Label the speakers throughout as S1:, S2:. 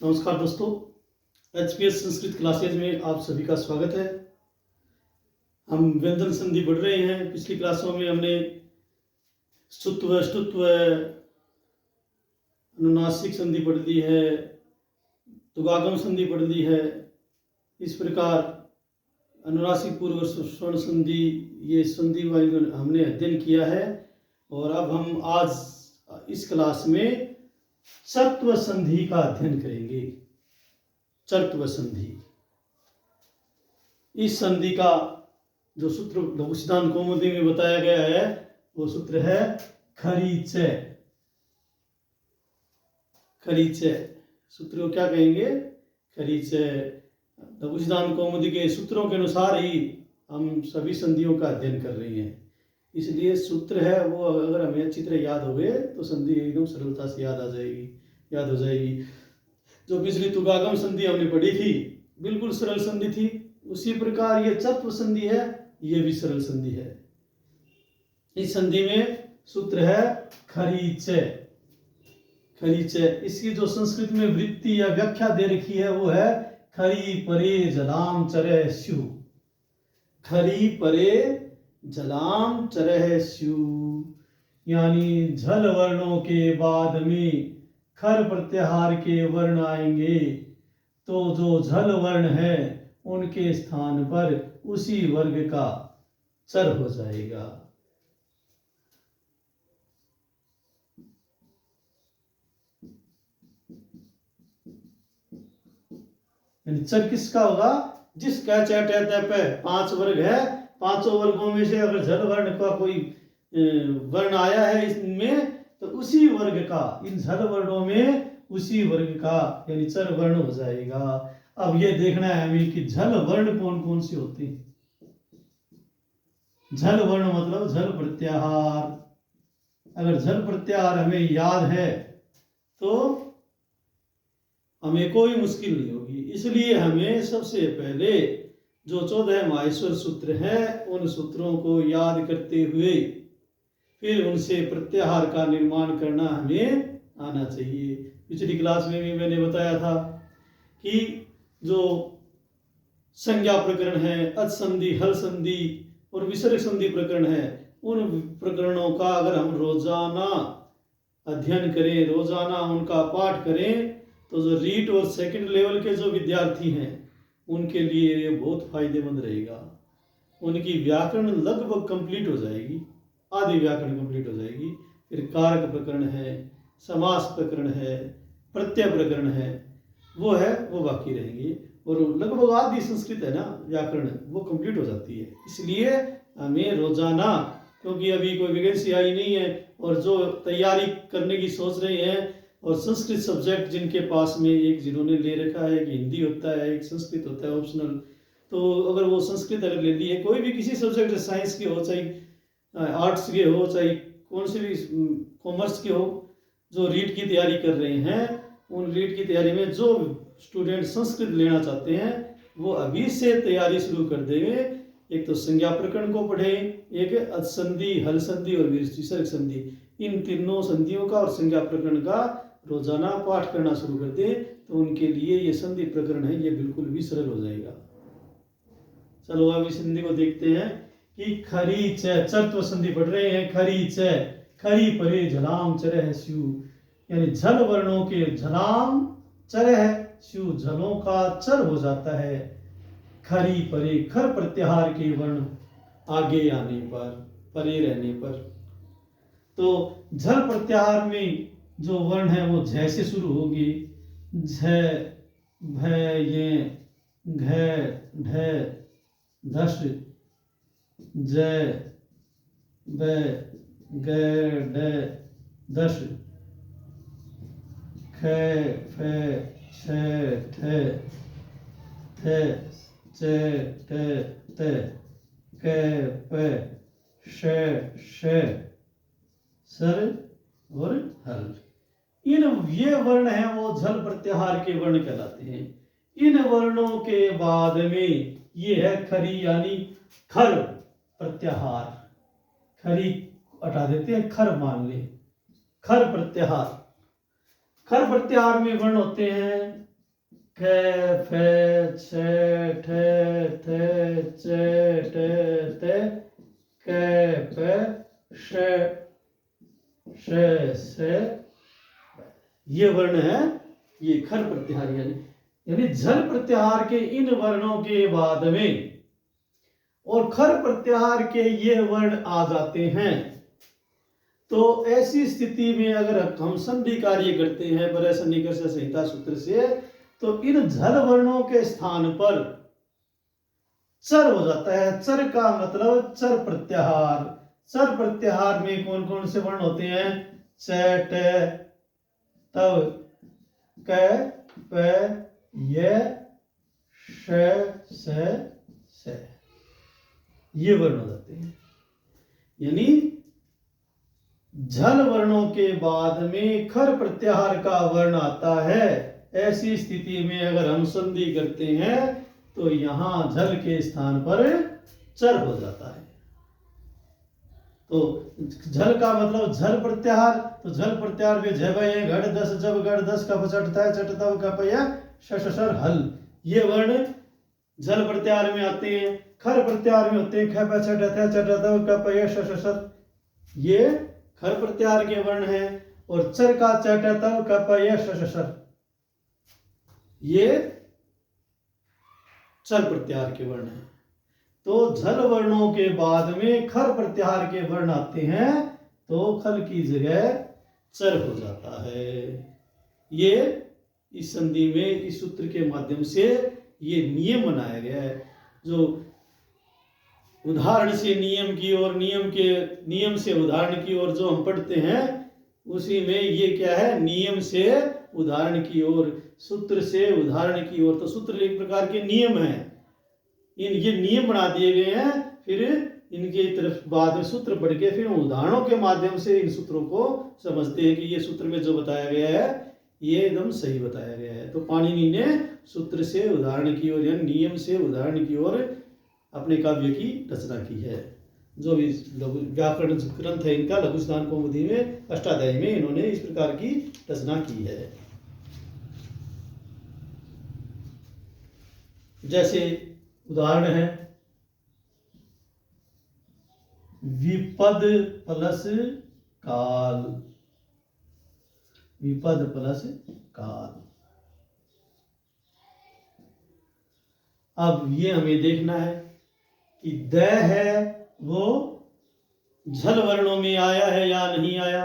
S1: नमस्कार दोस्तों, HPS Sanskrit classes में आप सभी का स्वागत है। हम व्यंजन संधि पढ़ रहे हैं। पिछली क्लासों में हमने स्तुत्व, ष्टुत्व, अनुनासिक संधि पढ़ ली है, तुगागम संधि पढ़ ली है। इस प्रकार अनुनासिक पूर्व स्वर्ण संधि, ये संधि हमने अध्ययन किया है। और अब हम आज इस क्लास में चर्त्व संधि का अध्ययन करेंगे। चर्त्व संधि, इस संधि का जो सूत्र लघु सिद्धांत कौमुदी में बताया गया है वो सूत्र है खरीचय। खरीचय सूत्र को क्या कहेंगे? खरीचय। लघु सिद्धांत कौमुदी के सूत्रों के अनुसार ही हम सभी संधियों का अध्ययन कर रहे हैं। इसलिए सूत्र है वो अगर हमें अच्छी तरह याद हो गए तो संधि एकदम सरलता से याद हो जाएगी। जो पिछली तुगागम संधि हमने पढ़ी थी बिल्कुल सरल संधि थी, उसी प्रकार ये चर्त्व संधि है, ये भी सरल संधि है। इस संधि में सूत्र है खरीचय। खरीचय, इसकी जो संस्कृत में वृत्ति या व्याख्या दे रखी है वो है खरी परे जलाम चरह स्यु। खरी परे जलाम चरह स्यु, यानी झल वर्णों के बाद में खर प्रत्याहार के वर्ण आएंगे तो जो झल वर्ण है उनके स्थान पर उसी वर्ग का चर हो जाएगा। यानी चर किसका होगा? जिसका पे 5 वर्ग है, 5 वर्गों में से अगर झल वर्ण का कोई वर्ण आया है इसमें तो उसी वर्ग का, इन झल वर्णों में उसी वर्ग का यानी चर वर्ण हो जाएगा। अब ये देखना है हमें कि झल वर्ण कौन कौन से होते हैं। झल वर्ण मतलब झल प्रत्याहार। अगर झल प्रत्याहार हमें याद है तो हमें कोई मुश्किल नहीं होगी। इसलिए हमें सबसे पहले जो 14 माहेश्वर सूत्र हैं उन सूत्रों को याद करते हुए फिर उनसे प्रत्याहार का निर्माण करना हमें आना चाहिए। पिछली क्लास में भी मैंने बताया था कि जो संज्ञा प्रकरण है, अच संधि, हल संधि और विसर्ग संधि प्रकरण है, उन प्रकरणों का अगर हम रोजाना अध्ययन करें, रोजाना उनका पाठ करें तो जो रीट और सेकंड लेवल के जो विद्यार्थी हैं उनके लिए ये बहुत फायदेमंद रहेगा। उनकी व्याकरण लगभग कंप्लीट हो जाएगी, आधी व्याकरण कंप्लीट हो जाएगी। फिर कारक प्रकरण है, समास प्रकरण है, प्रत्यय प्रकरण है, वो बाकी रहेंगे। और लगभग आधी संस्कृत है ना व्याकरण, वो कंप्लीट हो जाती है। इसलिए हमें रोजाना, क्योंकि अभी कोई वैकेंसी आई नहीं है और जो तैयारी करने की सोच रहे हैं और संस्कृत सब्जेक्ट जिनके पास में, एक जिन्होंने ले रखा है कि हिंदी होता है, एक संस्कृत होता है ऑप्शनल, तो अगर वो संस्कृत अगर ले ली है, कोई भी किसी सब्जेक्ट, साइंस के हो चाहे आर्ट्स के हो चाहे कौन से भी कॉमर्स के हो, जो रीट की तैयारी कर रहे हैं उन रीट की तैयारी में जो स्टूडेंट संस्कृत लेना चाहते हैं वो अभी से तैयारी शुरू कर देंगे। एक तो संज्ञा प्रकरण को पढ़ें, एक अच संधि, हल संधि और विसर्ग संधि, इन तीनों संधियों का और संज्ञा प्रकरण का रोजाना पाठ करना शुरू कर दें तो उनके लिए ये संधि प्रकरण है ये बिल्कुल भी सरल हो जाएगा। चलो अब इस संधि को देखते हैं कि खरीचय, चर्त्व संधि पढ़ रहे हैं। खरीचय, खरी परे झलाम चरह स्यु, यानी झल वर्णों के झलाम चरह स्यु, झलों का चर हो जाता है। खरी परे, खर प्रत्याहार के वर्ण आगे आने पर, परे रहने पर। तो झल प्रत्याहार में जो वर्ण है वो झ से शुरू होगी। झ, भ, ये, घ, ढ, धस, ज, ब, ग, ड, दश, ख, फ, छ, ठ, थ, च, ट, त, क, प, श, श, सर और हल। इन ये वर्ण हैं वो झल प्रत्याहार के वर्ण कहलाते हैं। इन वर्णों के बाद में ये है खरी, यानी खर प्रत्याहार। खरी हटा देते हैं, खर मान ले, खर प्रत्याहार। खर प्रत्याहार में वर्ण होते हैं क फ छ ठ थ च ट त क प श श ये वर्ण है, ये खर प्रत्याहार यानी झल प्रत्याहार के इन वर्णों के बाद में और खर प्रत्याहार के ये वर्ण आ जाते हैं, तो ऐसी स्थिति में अगर हम संधि कार्य करते हैं पर सन्निकर्ष संहिता सूत्र से, तो इन झल वर्णों के स्थान पर चर हो जाता है। चर का मतलब चर प्रत्याहार। चर प्रत्याहार में कौन कौन से वर्ण होते हैं? च ट तव क प य श स ये वर्ण हो जाते हैं। यानी झल वर्णों के बाद में खर प्रत्याहार का वर्ण आता है। ऐसी स्थिति में अगर हम संधि करते हैं तो यहां झल के स्थान पर चर हो जाता है। तो झल का मतलब झल प्रत्याहार, तो झल प्रत्याहार में झय घड़ दस जब घड़ दस का चटता है चटता कपया शशर हल, ये वर्ण झल प्रत्याहार में आते हैं। खर प्रत्याहार में होते हैं ख प चटता कपय शशर, ये खर प्रत्याहार के वर्ण है। और चर का चटता कपय शशर, ये चर प्रत्याहार के वर्ण है। तो झल वर्णों के बाद में खर प्रत्याहार के वर्ण आते हैं तो खल की जगह चर हो जाता है। ये इस संधि में इस सूत्र के माध्यम से ये नियम बनाया गया है। जो उदाहरण से नियम की ओर, नियम से उदाहरण की ओर जो हम पढ़ते हैं, उसी में ये क्या है? नियम से उदाहरण की ओर, सूत्र से उदाहरण की ओर। तो सूत्र एक प्रकार के नियम हैं, ये नियम बना दिए गए हैं। फिर इनके तरफ बाद में सूत्र पढ़ के फिर उदाहरणों के माध्यम से इन सूत्रों को समझते हैं कि ये सूत्र में जो बताया गया है ये एकदम सही बताया गया है। तो पाणिनि ने सूत्र से उदाहरण की ओर या नियम से उदाहरण की ओर अपने काव्य की रचना की है। जो भी व्याकरण ग्रंथ है इनका, लघु सिद्धांत कौमुदी में अष्टाध्यायी में इन्होंने इस प्रकार की रचना की है। जैसे उदाहरण है विपद प्लस काल, विपद प्लस काल। अब ये हमें देखना है कि द है वो झल वर्णों में आया है या नहीं आया।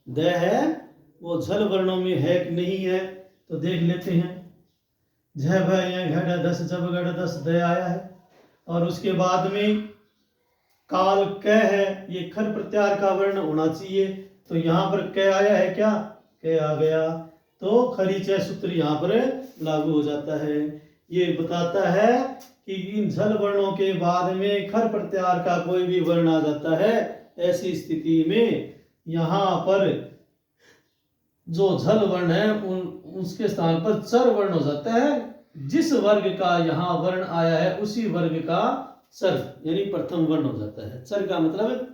S1: द है वो झल वर्णों में है कि नहीं है, तो देख लेते हैं। झ भय घड़ दस जब घड़ दस द आया है, और उसके बाद में काल क है, ये खर प्रत्याहार का वर्ण होना चाहिए। तो यहां पर क आया है, क्या क आ गया, तो खरीचय सूत्र यहां पर लागू हो जाता है। ये बताता है कि इन झल वर्णों के बाद में खर प्रत्याहार का कोई भी वर्ण आ जाता है, ऐसी स्थिति में यहां पर जो झल वर्ण है उसके स्थान पर चर वर्ण हो जाता है। जिस वर्ग का यहाँ वर्ण आया है उसी वर्ग का चर यानी प्रथम वर्ण हो जाता है। चर का मतलब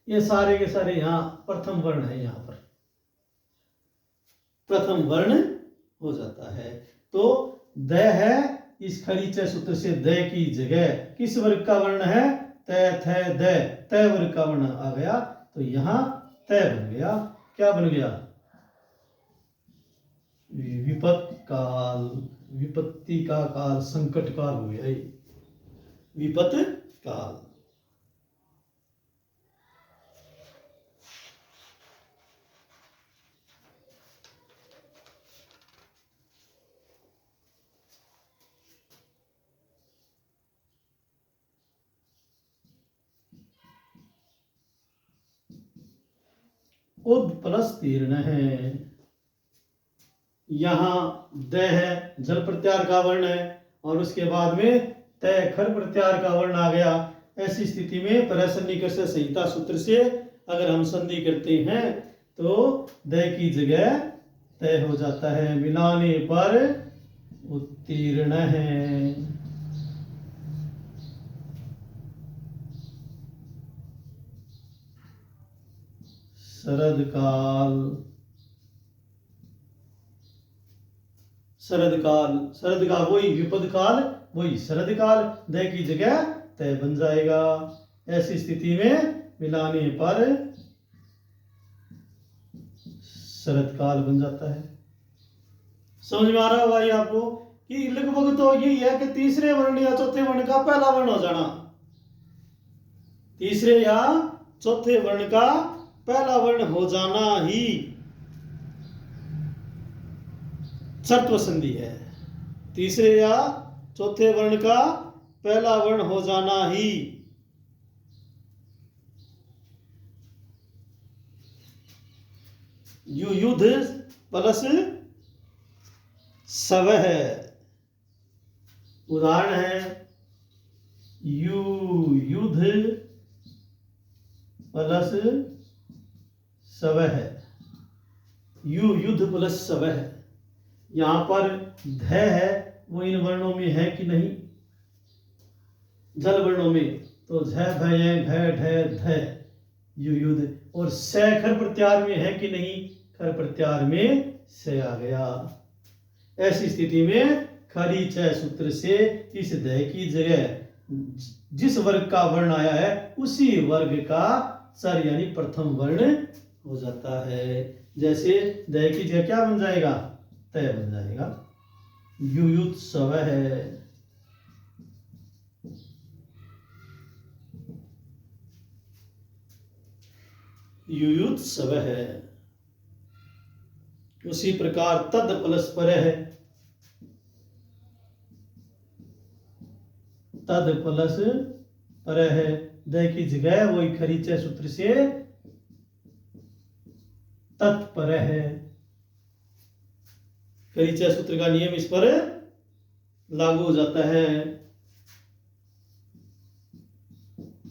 S1: ये सारे के सारे यहाँ प्रथम वर्ण है, यहाँ पर प्रथम वर्ण हो जाता है। तो द है, इस खरीचय सूत्र से द की जगह किस वर्ग का वर्ण है? त थ द, त वर्ग का वर्ण आ गया, तो यहाँ त बन गया। क्या बन गया? विपत काल, विपत्ति का काल, संकट काल हो गया, विपत काल। उद प्लस तीर्ण है, यहां द है जल प्रत्याहार का वर्ण है, और उसके बाद में तय खर प्रत्याहार का वर्ण आ गया। ऐसी स्थिति में परसन्निकर्ष संहिता सूत्र से अगर हम संधि करते हैं तो द की जगह तय हो जाता है, मिलाने पर उत्तीर्ण है। शरद काल, शरद काल, शरद का वही विपद काल, वही शरद काल, द की जगह तय बन जाएगा। ऐसी स्थिति में मिलाने पर शरद काल बन जाता है। समझ में आ रहा होगा ये आपको कि लगभग तो यही है कि तीसरे वर्ण या चौथे वर्ण का पहला वर्ण हो जाना, तीसरे या चौथे वर्ण का पहला वर्ण हो जाना ही षत्व संधि है। तीसरे या चौथे वर्ण का पहला वर्ण हो जाना ही युयुध प्लस स्व है। उदाहरण है युयुध प्लस स्व है, युयुध प्लस स्व है। यहां पर ध है वो इन वर्णों में है कि नहीं, जल वर्णों में, तो झ भय घ ढ ध युयुध, और स खर प्रत्यार में है कि नहीं, खर प्रत्यार में से आ गया। ऐसी स्थिति में खरी च सूत्र से इस द की जगह जिस वर्ग का वर्ण आया है उसी वर्ग का सर यानी प्रथम वर्ण हो जाता है। जैसे द की जगह क्या बन जाएगा, तय बन जाएगा। युयुत्सव है, युयुत्सव है। उसी प्रकार तद प्लस पर है, तद प्लस पर है, द की जगह वही खरी च सूत्र से तत्पर है। खरी च सूत्र का नियम इस पर लागू हो जाता है।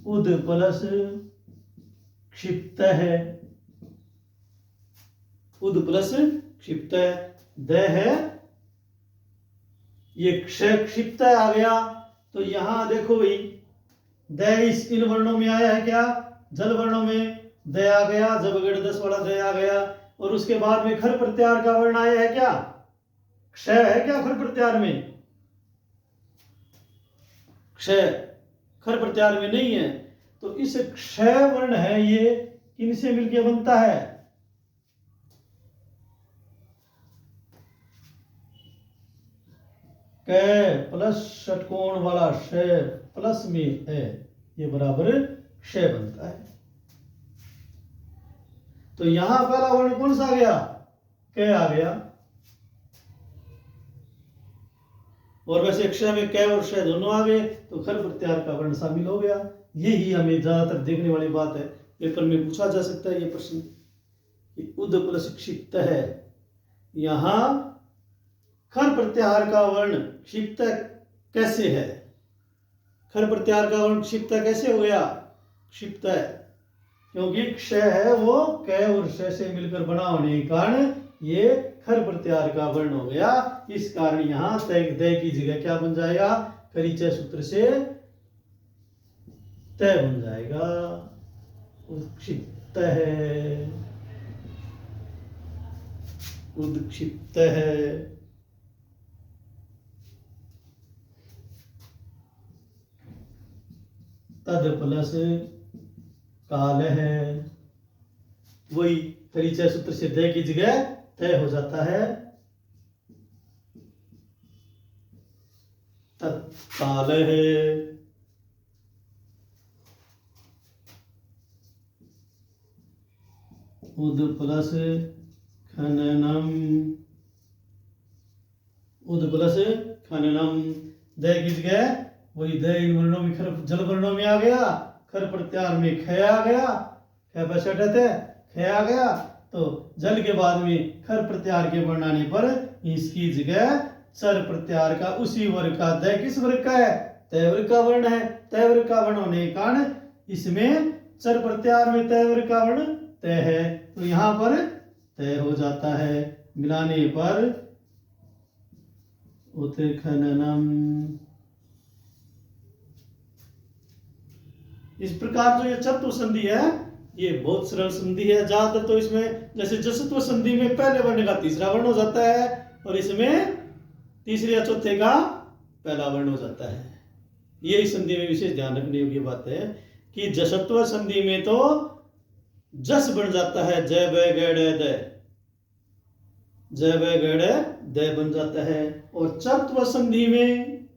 S1: उद प्लस क्षिप्त है, उद प्लस क्षिप्त, द है ये क्षिप्त आ गया। तो यहां देखो भाई द इस इन वर्णों में आया है क्या, जल वर्णों में द आ गया, जबगढ़ 10 वाला द आ गया। और उसके बाद में खर प्रत्यार का वर्ण आया है क्या, क्षय है क्या खर प्रत्यार में, क्षय खर प्रत्यार में नहीं है। तो इस क्षय वर्ण है ये किनसे मिलके बनता है, क प्लस षटकोण वाला क्षय प्लस में है, ये बराबर क्षय बनता है। तो यहां पहला वर्ण कौन सा आ गया, क आ गया। और वैसे क्षय में क और क्षय दोनों आ गए तो खर प्रत्यार का वर्ण शामिल हो गया। यही हमें ज्यादातर देखने वाली बात है, पेपर में पूछा जा सकता है ये प्रश्न कि उद प्लस क्षिप्त है। यहां खर प्रत्याहार का वर्ण क्षिप्त कैसे है, खर प्रत्याहार का वर्ण क्षिप्त कैसे हो गया, क्षिप्त है क्योंकि क्षय है वो क और श से मिलकर बना होने के कारण ये खर प्रत्याहार का वर्ण हो गया। इस कारण यहां द की जगह क्या बन जाएगा, खरी च सूत्र से तय बन जाएगा, उत्क्षिप्त है, उदक्षिप्त है। तद प्लस काल है, वही खरी च सूत्र से द की जगह तय हो जाता है, तत्काल है। उद plus खननम, ud plus खननम, the key जगह वही द इन वर्णों में खर जल वर्णों में आ गया, खर प्रत्याहार में ख आ गया, ख बसटत है ख आ गया। तो जल के बाद में खर प्रत्याहार के वर्ण आने पर इसकी जगह चर प्रत्याहार का उसी वर्ग का द किस वर्ग का है, तय वर्ग का वर्ण है। तय वर्ग का वर्ण होने के कारण इसमें चर प्रत्याहार में तय वर्ग का वर्ण तय है, तो यहां पर तय हो जाता है। मिलाने पर उत्खननम। इस प्रकार जो ये चतुर्थ संधि है ये बहुत सरल संधि है। ज्यादातर तो इसमें जैसे जसत्व संधि में पहले वर्ण का तीसरा वर्ण हो जाता है और इसमें तीसरे या चौथे का पहला वर्ण हो जाता है। ये इस संधि में विशेष ध्यान रखने योग्य बात है कि जसत्व संधि में तो जस बन जाता है, जय ब गड़ द, जय ब गड़ द बन जाता है। और चत्व संधि में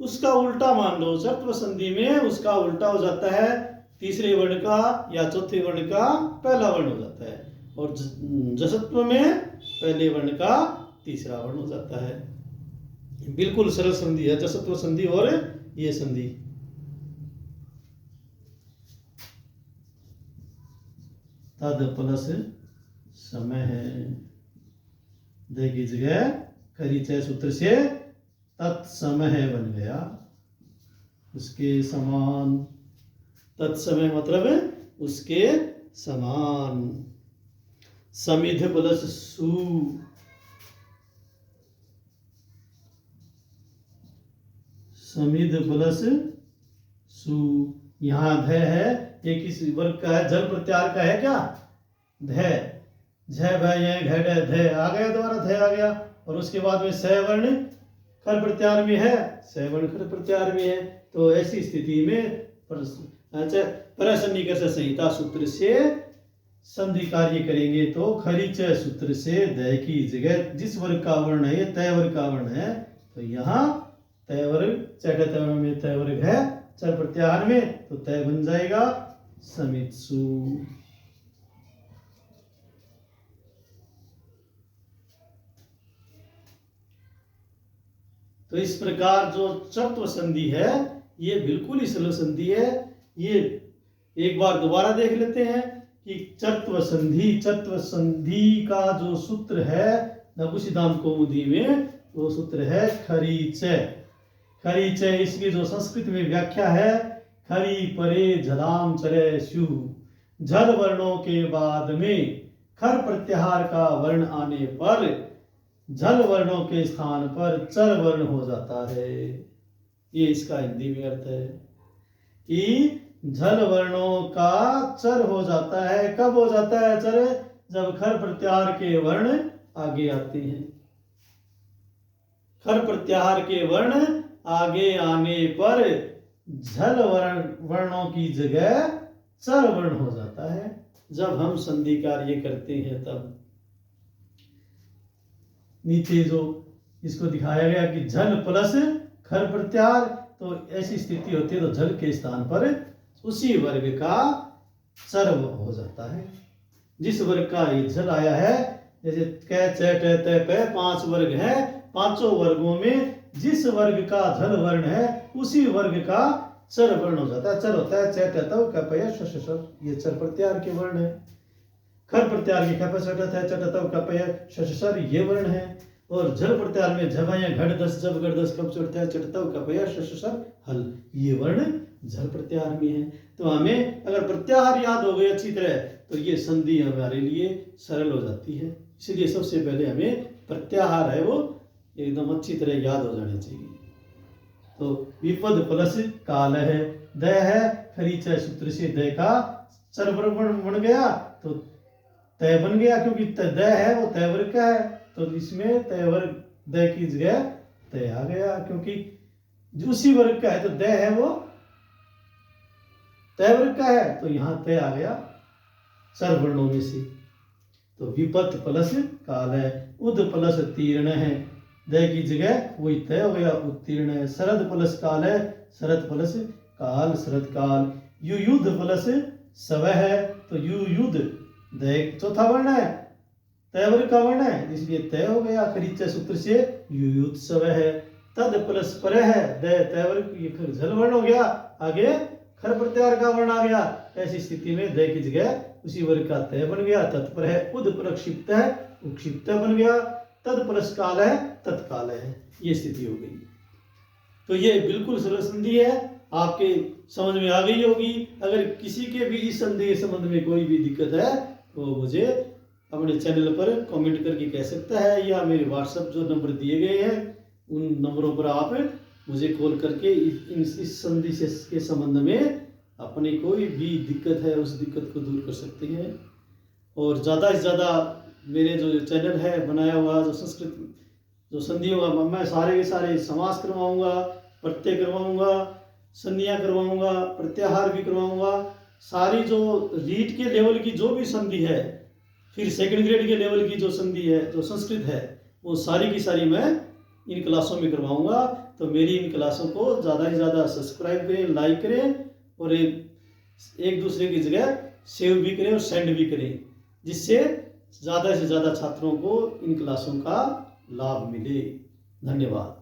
S1: उसका उल्टा मान लो, चत्व संधि में उसका उल्टा हो जाता है, तीसरे वर्ण का या चौथे वर्ण का पहला वर्ण हो जाता है। और जसत्व में पहले वर्ण का तीसरा वर्ण हो जाता है। बिल्कुल सरल संधि है जसत्व संधि और ये संधि। तद प्लस समय है, दे की जगह खरीचय सूत्र से तत्समय बन गया, उसके समान। तत्समय मतलब उसके समान। समिध प्लस सु, समिध प्लस सु। यहाँ ध है, ये किस वर्ग का है? जल प्रत्याहार का है क्या? ध, झ भ घड़ ध आ गया, दोबारा ध आ गया। और उसके बाद में स वर्ण खर प्रत्याहार में है, स वर्ण खर प्रत्याहार में है। तो ऐसी स्थिति में परसन्निकर्ष संहिता सूत्र से संधि कार्य करेंगे तो खरीच सूत्र से द की जगह जिस वर्ग का वर्ण है, ये तय वर्ग का वर्ण है, तो यहाँ तय वर्ग, चट तय में तय वर्ग है, चर प्रत्याहार में तो तय बन जाएगा समित्सु। तो इस प्रकार जो चत्व संधि है ये बिल्कुल ही सरल संधि है। ये एक बार दोबारा देख लेते हैं कि चत्व संधि का जो सूत्र है नपुंसकलिंग कौमुदी में, वो सूत्र है खरीच। खरीच, इसकी जो संस्कृत में व्याख्या है, खरी परे झलाम चले स्यु, झल वर्णों के बाद में खर प्रत्याहार का वर्ण आने पर झल वर्णों के स्थान पर चर वर्ण हो जाता है। ये इसका हिंदी में अर्थ है कि झल वर्णों का चर हो जाता है। कब हो जाता है चर? जब खर प्रत्याहार के वर्ण आगे आते हैं। खर प्रत्याहार के वर्ण आगे आने पर झल वर्णों की जगह चर वर्ण हो जाता है। जब हम संधि कार्य करते हैं तब नीचे जो इसको दिखाया गया कि झल प्लस खर प्रत्याहार, तो ऐसी स्थिति होती है तो झल के स्थान पर उसी वर्ग का चर हो जाता है। जिस वर्ग का ये झल आया है, जैसे क च ट त प 5 वर्ग है, पांचों वर्गों में जिस वर्ग का झल वर्ण है उसी वर्ग का चर वर्ण हो जाता है। चर होता है च ट त क प य श श स, ये चर प्रत्याहार के वर्ण है। खर प्रत्याहार के ख प च ट थ च ट त क प य श श स ये वर्ण है। और झल प्रत्याहार में झ घड़ दस जब गड़ दस कब चढ़ता है चढ़ता क प य श श स हल, ये वर्ण झल प्रत्याहार में है। तो हमें अगर प्रत्याहार याद हो गए अच्छी तरह तो ये संधि हमारे लिए सरल हो जाती है। इसलिए सबसे पहले हमें प्रत्याहार है वो एकदम अच्छी तरह याद हो जाने चाहिए। तो विपद प्लस काल है, द है, खरीच सूत्र से द का चर वर्ग बन गया तो तय बन गया, क्योंकि द है वो तय वर्ग का है, तो इसमें तय वर्ग द की जगह तय आ गया, क्योंकि उसी वर्ग का है तो द है वो तय वर्ग का है, तो यहां तय आ गया चर वर्णों में से। तो विपत प्लस काल है, उद प्लस तीर्ण है, द की जगह वही तय हो गया उत्तीर्ण है। शरद प्लस काल है, शरद प्लस काल शरद काल। युयुध प्लस सव है, तो युयुध द चौथा वर्ण है, तय वर्ग का वर्ण है, इसलिए तय हो गया खरीच सूत्र से युयुत्सव है। तद प्लस पर है, द तय वर्ग झल वर्ण हो गया, आगे खर प्रत्याहार का वर्ण आ गया। ऐसी स्थिति में द की जगह उसी वर्ग का तय बन गया। तत्पर है, उद प्रक्षिप्त है, उक्षिप्त बन गया। तद प्लस काल है, तत्काल है, ये स्थिति हो गई। तो ये बिल्कुल सरल संधि है, आपके समझ में आ गई होगी। अगर किसी के भी इस संधि के संबंध में कोई भी दिक्कत है तो मुझे अपने चैनल पर कमेंट करके कह सकता है, या मेरे व्हाट्सएप जो नंबर दिए गए हैं उन नंबरों पर आप मुझे कॉल करके इस संधि से के संबंध में अपनी कोई भी दिक्कत है उस दिक्कत को दूर कर सकते हैं। और ज़्यादा से ज़्यादा मेरे जो चैनल है बनाया हुआ जो संस्कृत जो संधि होगा मैं सारे के सारे समास करवाऊंगा, प्रत्यय करवाऊंगा, संधियां करवाऊंगा, प्रत्याहार भी करवाऊंगा। सारी जो रीट के लेवल की जो भी संधि है, फिर सेकंड ग्रेड के लेवल की जो संधि है, जो संस्कृत है, वो सारी की सारी मैं इन क्लासों में करवाऊंगा। तो मेरी इन क्लासों को ज़्यादा से ज़्यादा सब्सक्राइब करें, लाइक करें, और एक दूसरे की जगह सेव भी करें और सेंड भी करें, जिससे ज़्यादा से ज़्यादा छात्रों को इन क्लासों का लाभ मिले। धन्यवाद।